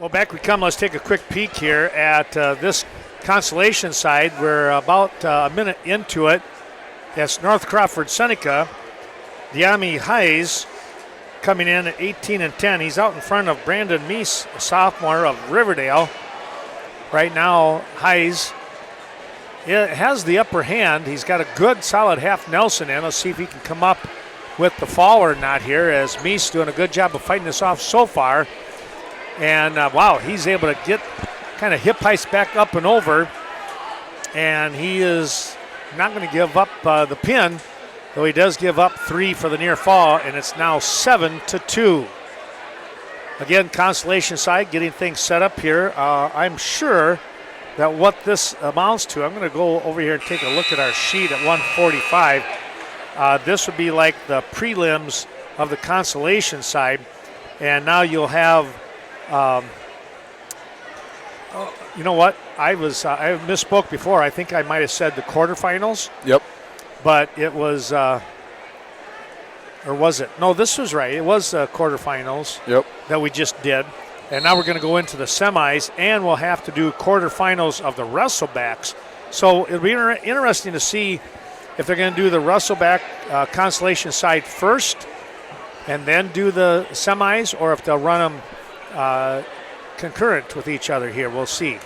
Well, back we come. Let's take a quick peek here at this Consolation side. We're about a minute into it. That's North Crawford Seneca. Diami Hayes coming in at 18-10. He's out in front of Brandon Meese, a sophomore of Riverdale. Right now, Hayes has the upper hand. He's got a good, solid half Nelson in. Let's see if he can come up with the fall or not here, as Meese doing a good job of fighting this off so far. And, wow, he's able to get kind of hip heist back up and over. And he is not going to give up the pin, though he does give up 3 for the near fall, and it's now 7-2. Again, Consolation side getting things set up here. I'm sure that what this amounts to, I'm going to go over here and take a look at our sheet at 145. This would be like the prelims of the Consolation side, and now you'll have you know what? I misspoke before. I think I might have said the quarterfinals. Yep. But it was, or was it? No, this was right. It was quarterfinals. Yep. That we just did. And now we're going to go into the semis, and we'll have to do quarterfinals of the wrestlebacks. So it'll be interesting to see if they're going to do the wrestleback Consolation side first and then do the semis, or if they'll run them concurrent with each other here. We'll see.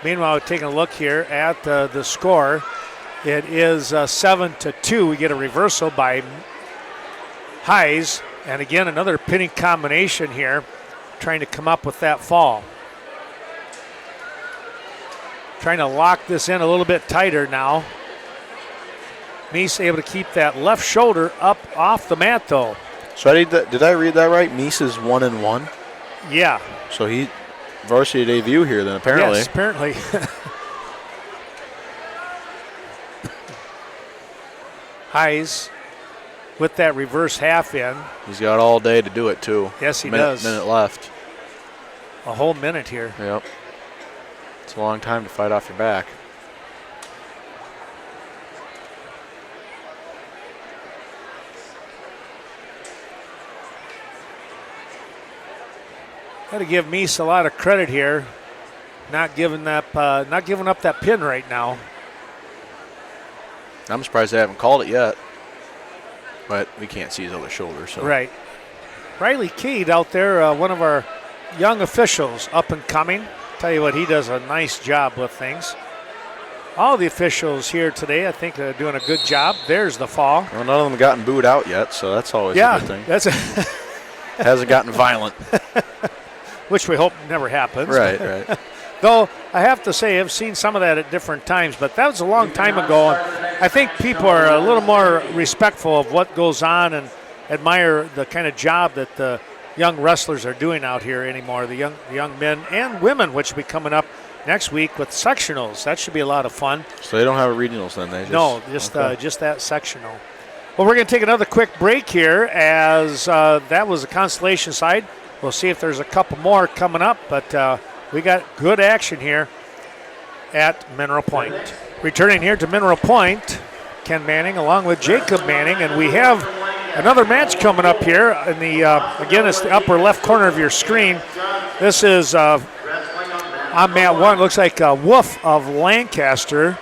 Meanwhile, taking a look here at the score, it is 7-2. We get a reversal by Hayes, and again another pinning combination here, trying to come up with that fall. Trying to lock this in a little bit tighter now. Meese able to keep that left shoulder up off the mat though. So did I read that right? Meese is 1-1? Yeah. So he varsity debut here then, apparently. Yes, apparently. Hayes with that reverse half in. He's got all day to do it too. Yes, he does. Minute left. A whole minute here. Yep. It's a long time to fight off your back. Got to give Meese a lot of credit here, not giving up that pin right now. I'm surprised they haven't called it yet, but we can't see his other shoulder. So right, Riley Keed out there, one of our young officials, up and coming. Tell you what, he does a nice job with things. All the officials here today, I think, are doing a good job. There's the fall. Well, none of them have gotten booed out yet, so that's always a good thing. That's hasn't gotten violent. Which we hope never happens. Right, right. Though I have to say I've seen some of that at different times, but that was a long time ago. And I think people are a little more respectful of what goes on and admire the kind of job that the young wrestlers are doing out here anymore, the young men and women, which will be coming up next week with sectionals. That should be a lot of fun. So they don't have a regionals then? Just that sectional. Well, we're going to take another quick break here, as that was the Consolation side. We'll see if there's a couple more coming up, but we got good action here at Mineral Point. Returning here to Mineral Point, Ken Manning along with Jacob Manning, and we have another match coming up here. In the again, it's the upper left corner of your screen. This is on mat 1. Looks like Wolf of Lancaster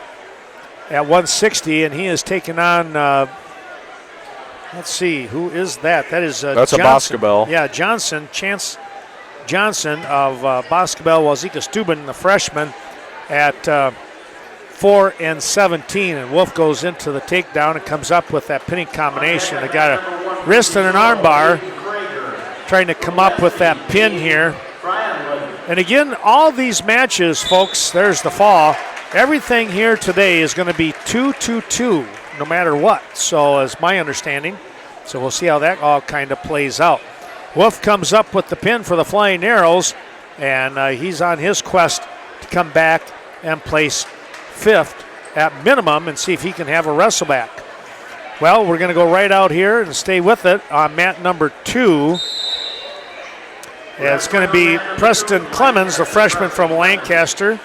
at 160, and he is taking on. Let's see, who is that? That is that's Johnson. A Boscobel. Yeah, Chance Johnson of Boscobel, Wazika Steuben, the freshman, at 4-17. And Wolf goes into the takedown and comes up with that pinning combination. They got a wrist and an arm bar, trying to come up with that pin here. And again, all these matches, folks, there's the fall. Everything here today is going to be 2-2-2. No matter what, so is my understanding. So we'll see how that all kind of plays out. Wolf comes up with the pin for the Flying Arrows, and he's on his quest to come back and place 5th at minimum and see if he can have a wrestleback. Well, we're going to go right out here and stay with it on mat number 2. It's going to be Preston Clemens, the freshman from Lancaster,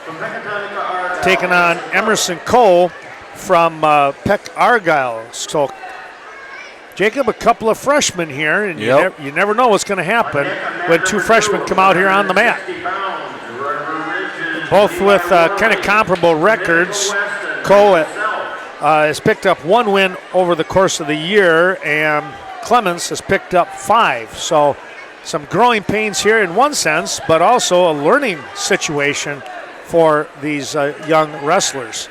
taking on Emerson Cole from Peck Argyle. So Jacob, a couple of freshmen here, and Yep. you never know what's going to happen when 2 freshmen come out here on the mat. Both with kind of comparable records. Cole has picked up 1 win over the course of the year, and Clemens has picked up 5. So some growing pains here in one sense, but also a learning situation for these young wrestlers.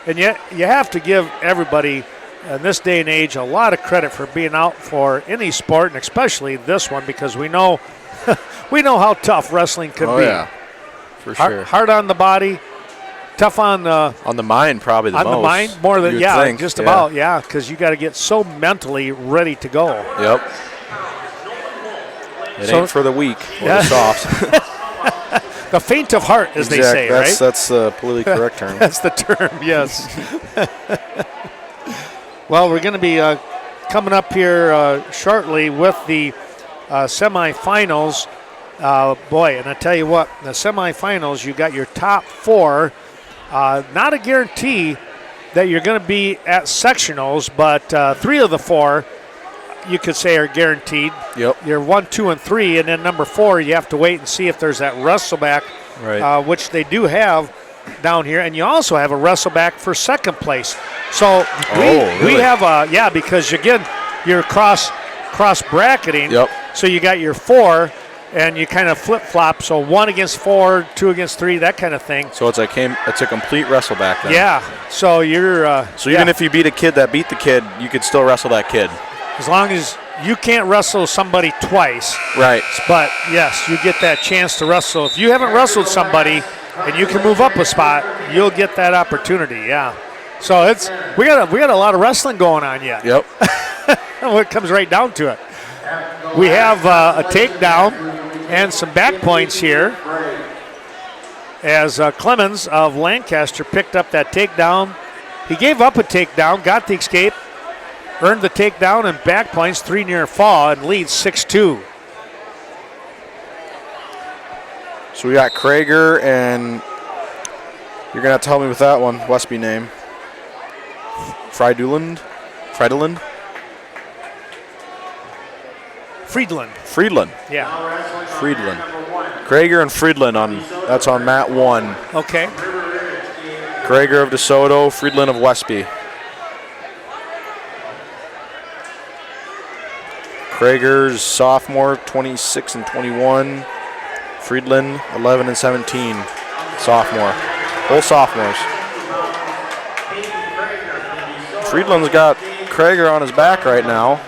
And yet you have to give everybody in this day and age a lot of credit for being out for any sport, and especially this one, because we know we know how tough wrestling can be. Yeah, for sure. Hard on the body, tough on the mind, probably the most. On the mind, more than Think. about, because you got to get so mentally ready to go. Yep. It ain't for the weak or the soft. The faint of heart, as they say, right? That's the politically correct term. That's the term, yes. Well, we're going to be coming up here shortly with the semifinals. And I tell you what, the semifinals, you got your top 4. Not a guarantee that you're going to be at sectionals, but 3 of the 4 you could say are guaranteed. Yep. You're 1, 2, and 3, and then number 4, you have to wait and see if there's that wrestleback, right. Which they do have down here, and you also have a wrestleback for second place. So we have because again you're cross bracketing. Yep. So you got your 4, and you kind of flip flop. So 1 against 4, 2 against 3, that kind of thing. So it's a complete wrestleback then. Yeah. So you're. Even if you beat a kid that beat the kid, you could still wrestle that kid. As long as you can't wrestle somebody twice. Right. But yes, you get that chance to wrestle. If you haven't wrestled somebody and you can move up a spot, you'll get that opportunity. Yeah. So we got a lot of wrestling going on yet. Yep. Well, it comes right down to it. We have a takedown and some back points here as Clemens of Lancaster picked up that takedown. He gave up a takedown, got the escape, earned the takedown and back points, 3 near fall, and leads 6-2. So we got Krager, and you're going to have to help me with that one, Westby name. Friedland? Friedland. Yeah. Friedland. Krager and Friedland that's on mat 1. Okay. Krager of DeSoto, Friedland of Westby. Krager's sophomore, 26 and 21. Friedland, 11 and 17. Sophomore. Both sophomores. Friedland's got Krager on his back right now.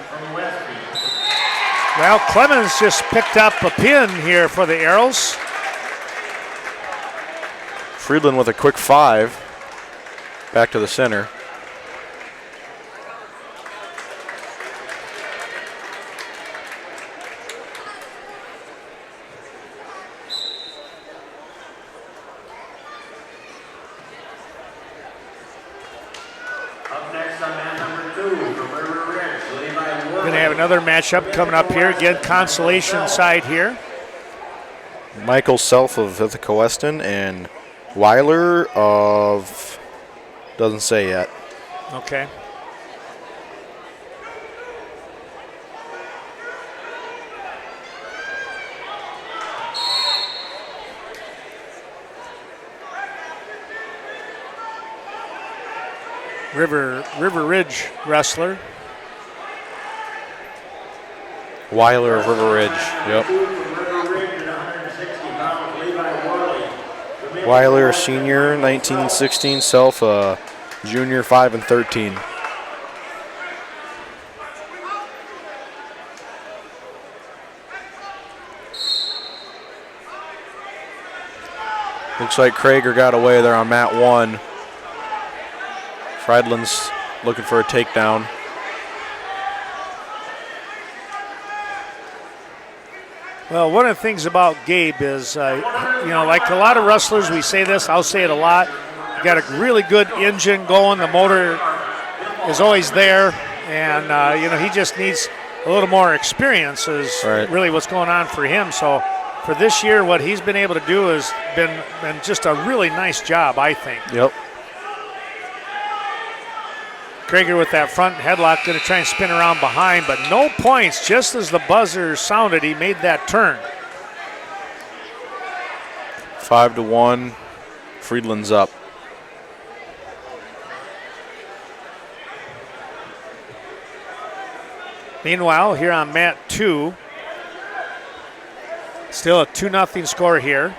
Well, Clemens just picked up a pin here for the Arrows. Friedland with a quick 5. Back to the center. Another matchup coming up here. Again, Consolation side here. Michael Self of Ithaca Weston and Weiler of, doesn't say yet. Okay. River Ridge wrestler. Weiler of River Ridge, yep. Weiler, senior, 1916, Self, junior, 5 and 13. Looks like Krager got away there on mat 1. Friedland's looking for a takedown. Well, one of the things about Gabe is, like a lot of wrestlers, we say this, I'll say it a lot. You got a really good engine going. The motor is always there. And, he just needs a little more experience is really what's going on for him. So for this year, what he's been able to do has been just a really nice job, I think. Yep. Krager with that front headlock, going to try and spin around behind, but no points. Just as the buzzer sounded, he made that turn. 5-1. Friedland's up. Meanwhile, here on mat 2, still a 2-0 score here.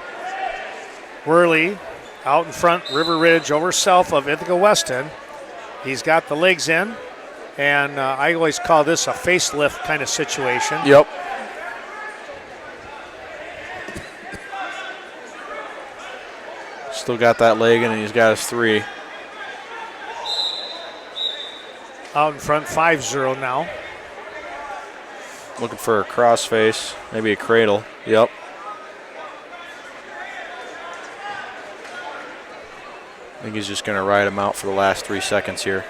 Worley out in front, River Ridge over south of Ithaca Weston. He's got the legs in, and I always call this a facelift kind of situation. Yep. Still got that leg in, and he's got his 3. Out in front, 5-0 now. Looking for a crossface, maybe a cradle. Yep. I think he's just going to ride him out for the last 3 seconds here.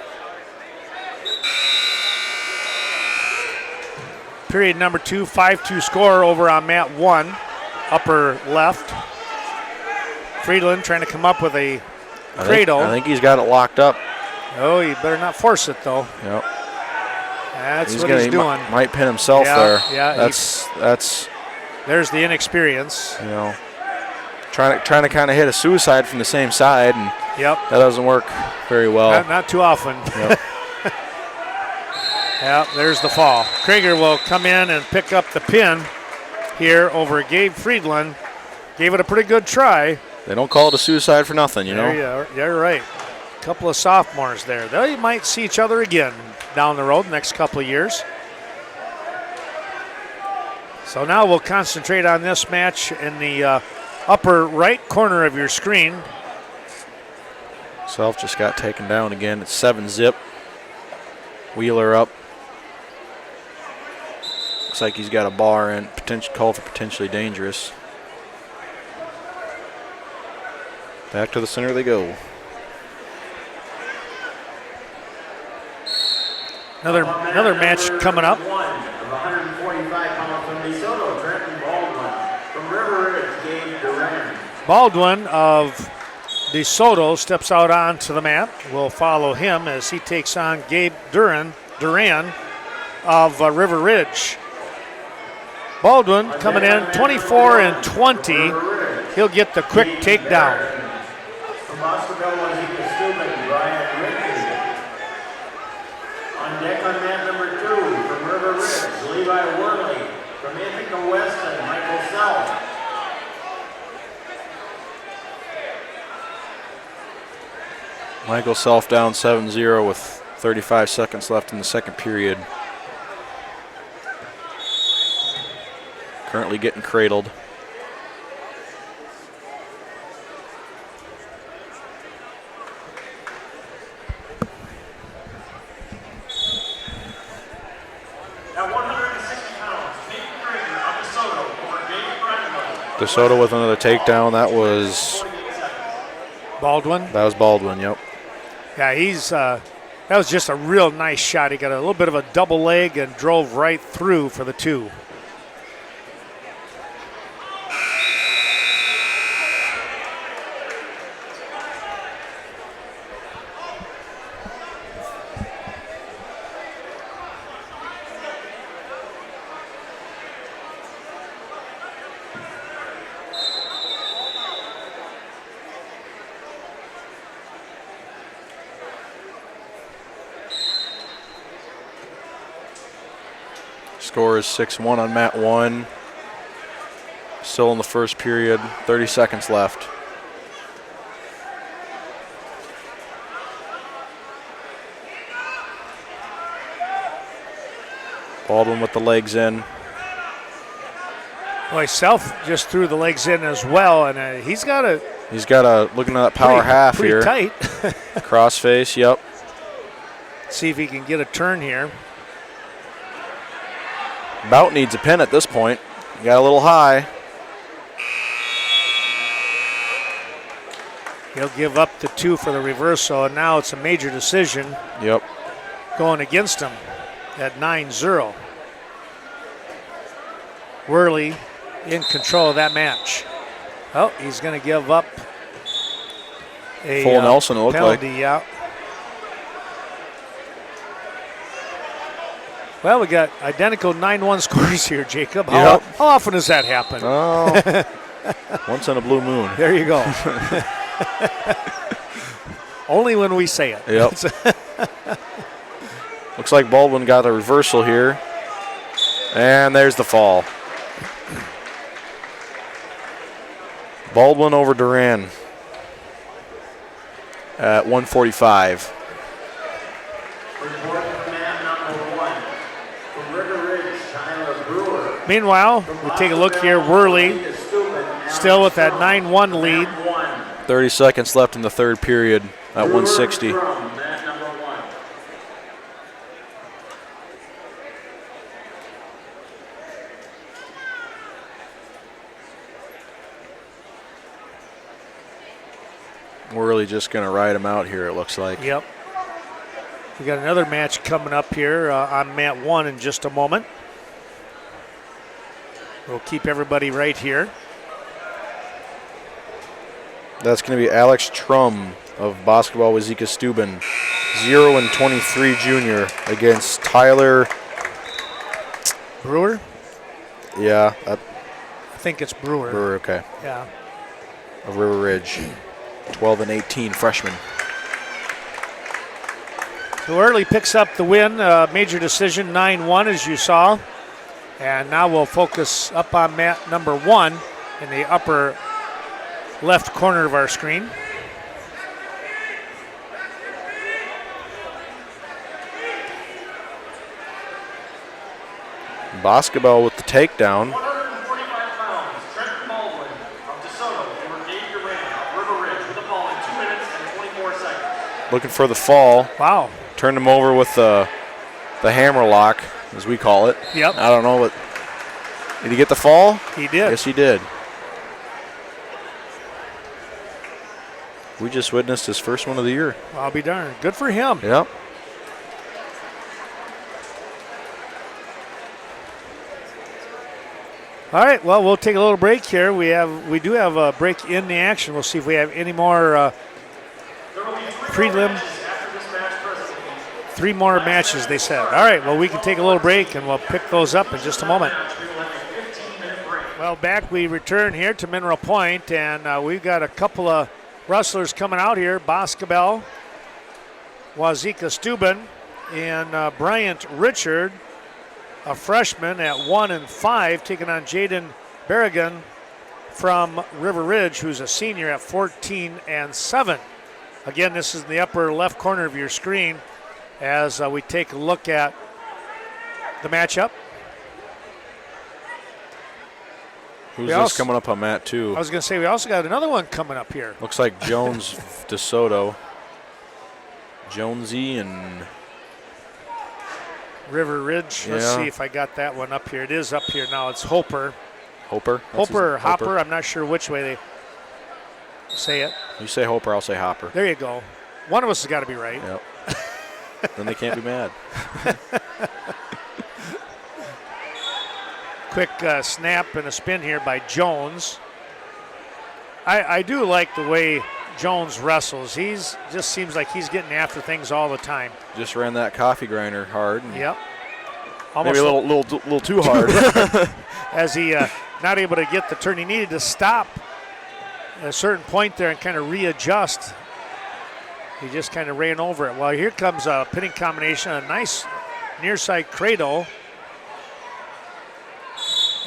Period number 2, 5-2 score over on mat 1, upper left. Friedland trying to come up with a cradle. I think he's got it locked up. Oh, you better not force it, though. Yep. That's what he's doing. Might pin himself there. Yeah, that's. There's the inexperience. You know, trying to kind of hit a suicide from the same side, and yep, that doesn't work very well. Not too often. Yep. Yeah, there's the fall. Krager will come in and pick up the pin here over Gabe Friedland. Gave it a pretty good try. They don't call it a suicide for nothing, you know. Yeah, you're right. A couple of sophomores there. They might see each other again down the road next couple of years. So now we'll concentrate on this match in the upper right corner of your screen. Self just got taken down again. It's 7-0. Wheeler up. Looks like he's got a bar in. Call for potentially dangerous. Back to the center they go. Another match coming up. 145 pounds from DeSoto, Trenton Baldwin. From River Ridge, Gabe Duran. Baldwin of DeSoto steps out onto the mat. We'll follow him as he takes on Gabe Duran of River Ridge. Baldwin coming in 24-20. He'll get the quick takedown. From Boscoville, Wazeeka Steuben, Brian Rickey. On deck on mat number 2, from River Ridge, Levi Worley. From Ithaca Weston, Michael Self. Michael Self down 7-0 with 35 seconds left in the second period. Currently getting cradled. At 160 pounds, Nate Krager of DeSoto over Gabe Friedland. DeSoto with another takedown. That was Baldwin. Yep. Yeah, that was just a real nice shot. He got a little bit of a double leg and drove right through for the 2. Score is 6-1 on mat 1. Still in the first period, 30 seconds left. Baldwin with the legs in. Boy, Self just threw the legs in as well, and he's got a Looking at that power half pretty here. tight. Crossface, yep. See if he can get a turn here. Bout needs a pin at this point. He got a little high. He'll give up the 2 for the reversal, and now it's a major decision. Yep. Going against him at 9-0. Worley in control of that match. Oh, he's going to give up a Full Nelson, it looked penalty. like. Yeah. Well, we got identical 9-1 scores here, Jacob. Yep. How often does that happen? Oh, once in a blue moon. There you go. Only when we say it. Yep. Looks like Baldwin got a reversal here. And there's the fall. Baldwin over Duran at 145. Meanwhile, we take a look here. Worley still with that 9-1 lead. 30 seconds left in the third period at 160. We're really just going to ride him out here, it looks like. Yep. We got another match coming up here on mat 1 in just a moment. We'll keep everybody right here. That's going to be Alex Trum of Basketball Wazeeka Steuben, 0-23 junior against Tyler Brewer? Yeah. I think it's Brewer. Brewer, okay. Yeah. Of River Ridge, 12-18 freshman. So Early picks up the win, major decision, 9-1 as you saw. And now we'll focus up on mat number 1 in the upper left corner of our screen. Basketball with the takedown. 145 pounds, Trenton Baldwin of DeSoto over Dave Duran of River Ridge with the ball in 2 minutes and 24 seconds. Looking for the fall. Wow. Turned him over with the hammer lock, as we call it. Yep. I don't know what. Did he get the fall? He did. Yes, he did. We just witnessed his first one of the year. I'll be darned. Good for him. Yep. All right, well, we'll take a little break here. We do have a break in the action. We'll see if we have any more prelim. 3 more matches, they said. All right, well, we can take a little break, and we'll pick those up in just a moment. Well, back we return here to Mineral Point, and we've got a couple of wrestlers coming out here. Basketball, Wazeeka Steuben, and Bryant Richard, a freshman at 1 and 5, taking on Jaden Berrigan from River Ridge, who's a senior at 14 and 7. Again, this is in the upper left corner of your screen as we take a look at the matchup. Who's this coming up on mat 2? I was going to say, we also got another one coming up here. Looks like Jones DeSoto. Jonesy and River Ridge. Let's see if I got that one up here. It is up here now. It's Hoper. Hoper? Hoper or Hopper. I'm not sure which way they say it. You say Hoper, I'll say Hopper. There you go. One of us has got to be right. Yep. Then they can't be mad. Quick snap and a spin here by Jones. I do like the way Jones wrestles. He's just seems like he's getting after things all the time. Just ran that coffee grinder hard. Yep. Maybe a little too hard. As he not able to get the turn. He needed to stop at a certain point there and kind of readjust. He just kind of ran over it. Well, here comes a pinning combination, a nice near side cradle.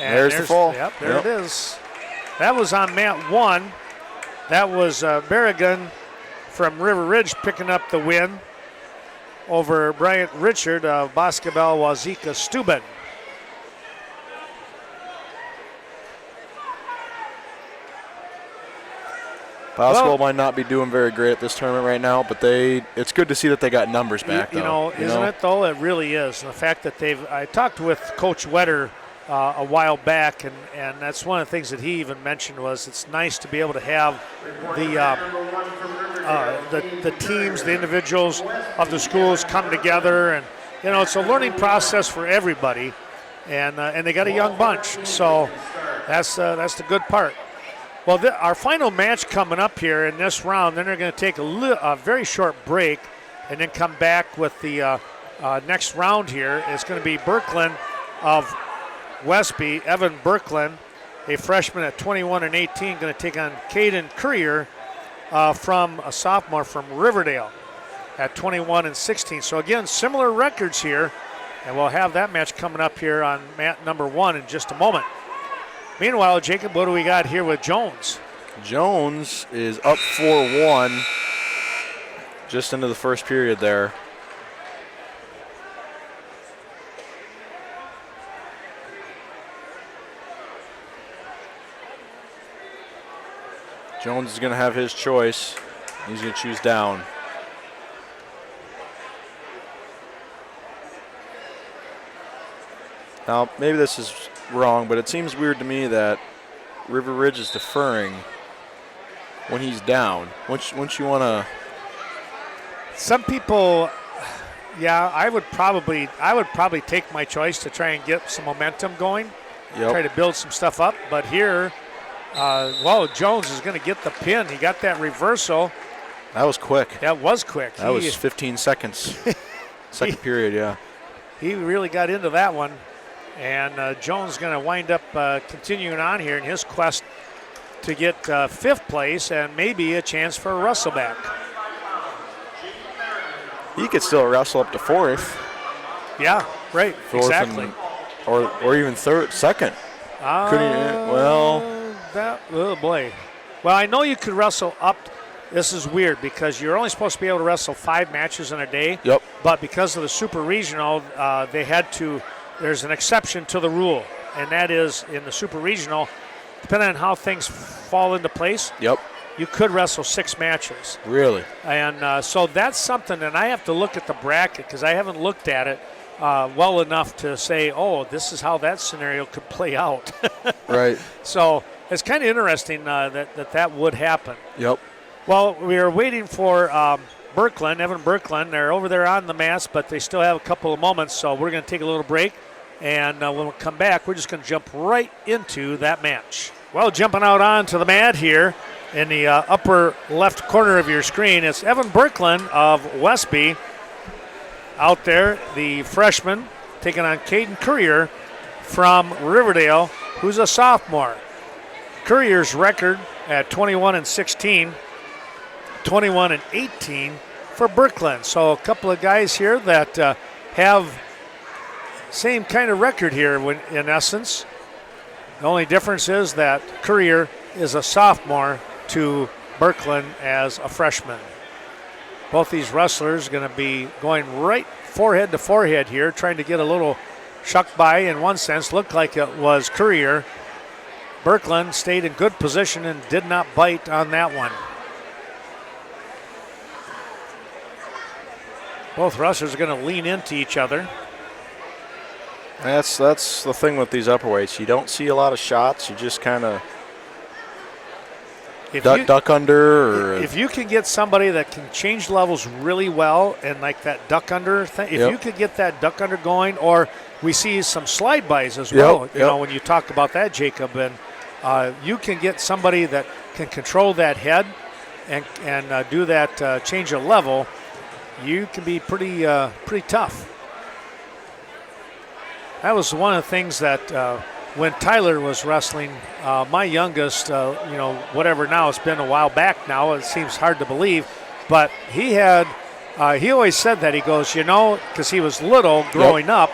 And there's the fall. Yep, there it is. That was on mat 1. That was Berrigan from River Ridge picking up the win over Bryant Richard of Basketball Wazeeka Steuben. Basketball might not be doing very great at this tournament right now, but it's good to see that they got numbers back. Isn't it though? It really is. And the fact that I talked with Coach Wetter a while back, and that's one of the things that he even mentioned was it's nice to be able to have the teams, the individuals of the schools come together, and it's a learning process for everybody, and they got a young bunch, so that's the good part. Well, our final match coming up here in this round, then they're going to take a very short break and then come back with the next round here is going to be Birkeland of Westby. Evan Birkeland, a freshman at 21 and 18, going to take on Caden Courier from a sophomore from Riverdale at 21 and 16. So again, similar records here, and we'll have that match coming up here on mat number 1 in just a moment. Meanwhile, Jacob, what do we got here with Jones? Jones is up 4-1 just into the first period there. Jones is going to have his choice. He's going to choose down. Now, maybe this is wrong, but it seems weird to me that River Ridge is deferring when he's down. Once you want to... Some people, yeah, I would probably take my choice to try and get some momentum going, try to build some stuff up. But here, Jones is going to get the pin. He got that reversal. That was quick. That was quick. That was 15 seconds. Second period, yeah. He really got into that one. And Jones is going to wind up continuing on here in his quest to get 5th place and maybe a chance for a wrestle back. He could still wrestle up to 4th. Yeah, right, 4th exactly. Or even 2nd. Oh boy. Well, I know you could wrestle up. This is weird because you're only supposed to be able to wrestle 5 matches in a day. Yep. But because of the super regional, they had to. There's an exception to the rule, and that is in the super regional, depending on how things fall into place. Yep. You could wrestle 6 matches. Really? And so that's something, and I have to look at the bracket because I haven't looked at it well enough to say, oh, this is how that scenario could play out. Right. So it's kind of interesting that would happen. Yep. Well, we are waiting for Birkeland, Evan Birkeland. They're over there on the mats, but they still have a couple of moments, so we're going to take a little break. And when we come back, we're just going to jump right into that match. Well, jumping out onto the mat here in the upper left corner of your screen, it's Evan Birkeland of Westby out there, the freshman, taking on Caden Courier from Riverdale, who's a sophomore. Courier's record at 21 and 16, 21 and 18 for Birkeland. So a couple of guys here that have same kind of record here in essence. The only difference is that Courier is a sophomore to Birkeland as a freshman. Both these wrestlers are going to be going right forehead to forehead here, trying to get a little shuck by in one sense. Looked like it was Courier. Birkeland stayed in good position and did not bite on that one. Both wrestlers are going to lean into each other. That's the thing with these upperweights. You don't see a lot of shots. You just kind of duck under. Or if you can get somebody that can change levels really well and like that duck under thing, if you could get that duck under going, or we see some slide bys as well, you know, when you talk about that, Jacob, and you can get somebody that can control that head and do that change of level, you can be pretty tough. That was one of the things that when Tyler was wrestling, my youngest, whatever now, it's been a while back now, it seems hard to believe, but he always said that, he goes, because he was little growing up,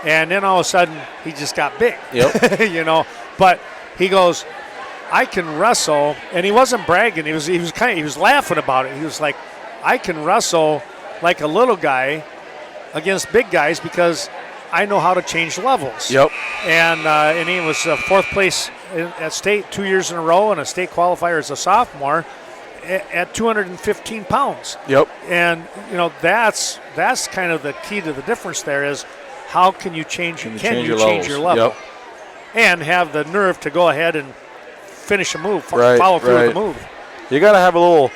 and then all of a sudden he just got big, but he goes, I can wrestle, and he wasn't bragging, he was laughing about it. He was like, I can wrestle like a little guy against big guys because I know how to change levels. Yep. And he was 4th place at state 2 years in a row and a state qualifier as a sophomore at 215 pounds. Yep. And, that's kind of the key to the difference there is how can you change, your level? Yep. And have the nerve to go ahead and finish a move, follow through with the move. You got to have a little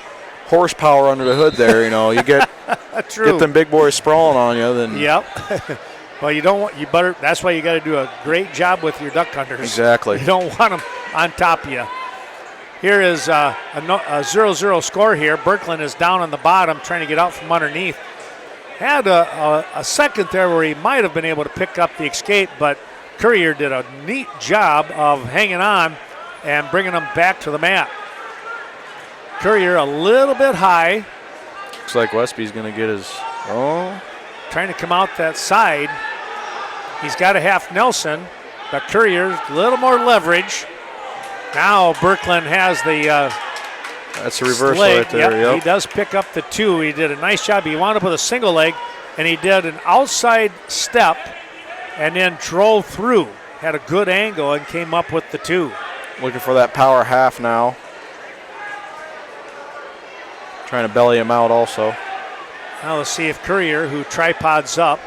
horsepower under the hood there, You get get them big boys sprawling on you, then. Yep. Well, that's why you got to do a great job with your duck unders. Exactly. You don't want them on top of you. Here is a 0-0 score here. Birkeland is down on the bottom trying to get out from underneath. had a second there where he might have been able to pick up the escape, but Courier did a neat job of hanging on and bringing them back to the mat. Courier a little bit high. Looks like Westby's going to get his, Trying to come out that side. He's got a half Nelson, but Courier's a little more leverage. Now Birkeland has the that's a reversal leg. right there. Yep. He does pick up the 2. He did a nice job. He wound up with a single leg, and he did an outside step and then drove through. Had a good angle and came up with the 2. Looking for that power half now. Trying to belly him out also. Now let's see if Courier, who tripods up,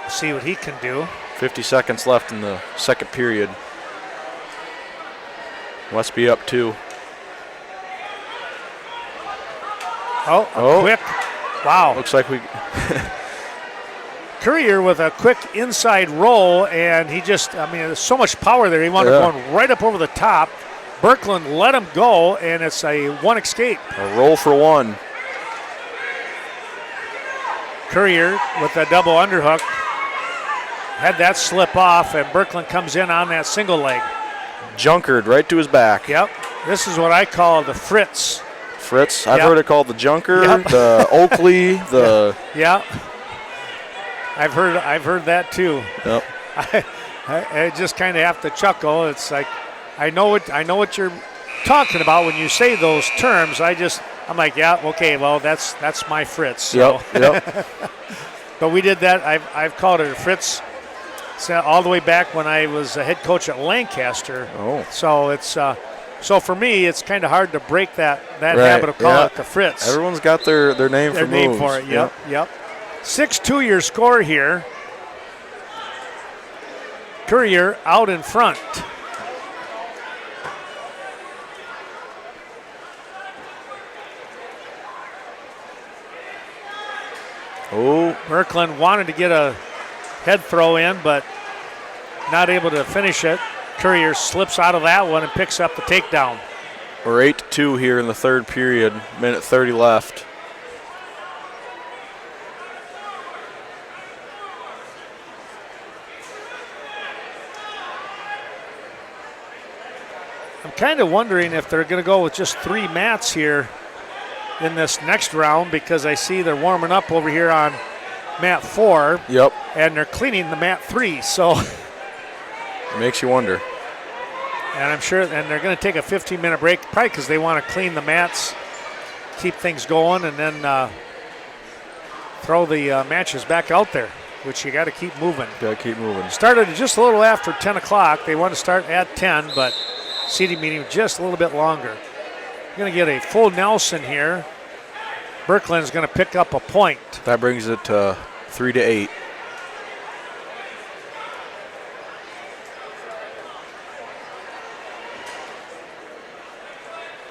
see what he can do. 50 seconds left in the second period. Westby up 2. Quick. Wow. Looks like we... Courier with a quick inside roll, and he just, there's so much power there. He wound up going right up over the top. Birkeland let him go, and it's a 1 escape. A roll for 1. Courier with a double underhook. Had that slip off, and Birkeland comes in on that single leg. Junkered right to his back. Yep. This is what I call the Fritz. Fritz. I've Yep. heard it called the Junker, Yep. the Oakley, the... Yeah. I've heard that too. Yep. I just kind of have to chuckle. It's like I know what you're talking about when you say those terms. I'm like, yeah, okay, well that's my Fritz. So. Yep. But we did that. I've called it a Fritz all the way back when I was a head coach at Lancaster. Oh. So it's so for me it's kind of hard to break that Right, habit of calling yeah. it the Fritz. Everyone's got their name Their for name moves. for it. Yep. 6-2 your score here. Courier out in front. Oh, Birkeland wanted to get a head throw in, but not able to finish it. Courier slips out of that one and picks up the takedown. we're 8-2 here in the third period. Minute 30 left. I'm kind of wondering if they're going to go with just 3 mats here in this next round, because I see they're warming up over here on mat 4. Yep. And they're cleaning the mat 3. So, It makes you wonder. and I'm sure, and they're going to take a 15-minute break, probably because they want to clean the mats, keep things going, and then throw the matches back out there, which you got to keep moving. Gotta keep moving. Started just a little after 10 o'clock. They want to start at 10, but seating meeting just a little bit longer. You're going to get a full Nelson here. Birkeland's going to pick up a point. That brings it to 3-8.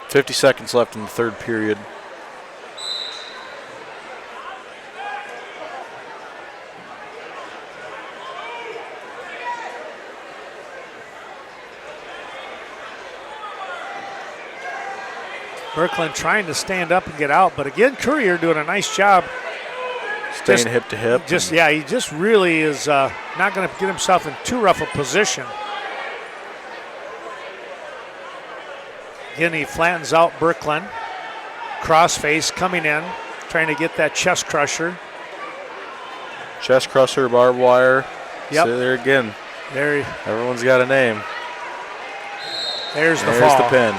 $50 seconds left in the third period. Birkeland trying to stand up and get out, but again, Courier doing a nice job. Staying hip to hip. He just really is not going to get himself in too rough a position. Again, he flattens out Birkeland. Crossface coming in, trying to get that chest crusher. Chest crusher, barbed wire. Yep. So there again. There, Everyone's got a name. there's the There's fall. the pin.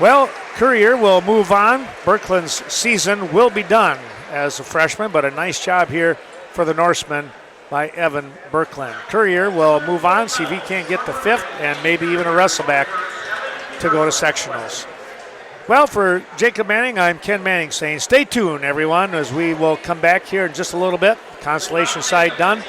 Well, Courier will move on. Birkeland's season will be done as a freshman, but a nice job here for the Norseman by Evan Birkeland. Courier will move on, see if he can't get the 5th and maybe even a wrestleback to go to sectionals. Well, for Jacob Manning, I'm Ken Manning saying stay tuned, everyone, as we will come back here in just a little bit. Consolation side done,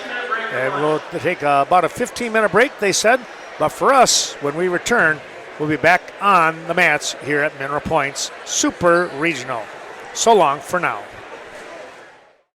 and we'll take about a 15-minute break, they said. But for us, when we return, we'll be back on the mats here at Mineral Point's Super Regional. So long for now.